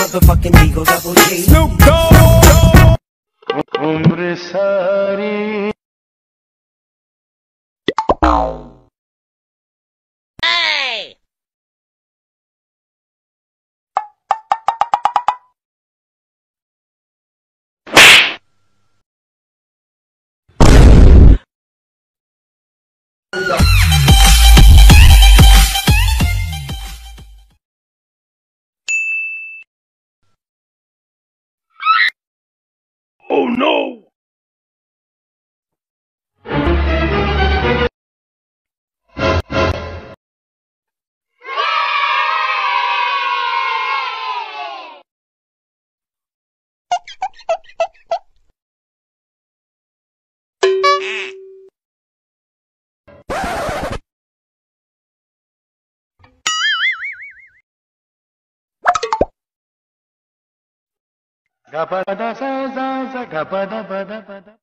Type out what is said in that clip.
motherfucking Eagle Double G. Snoop Dogg. Umre sari. Hey! Oh no! Gapada sa sa sa gapada pada pada.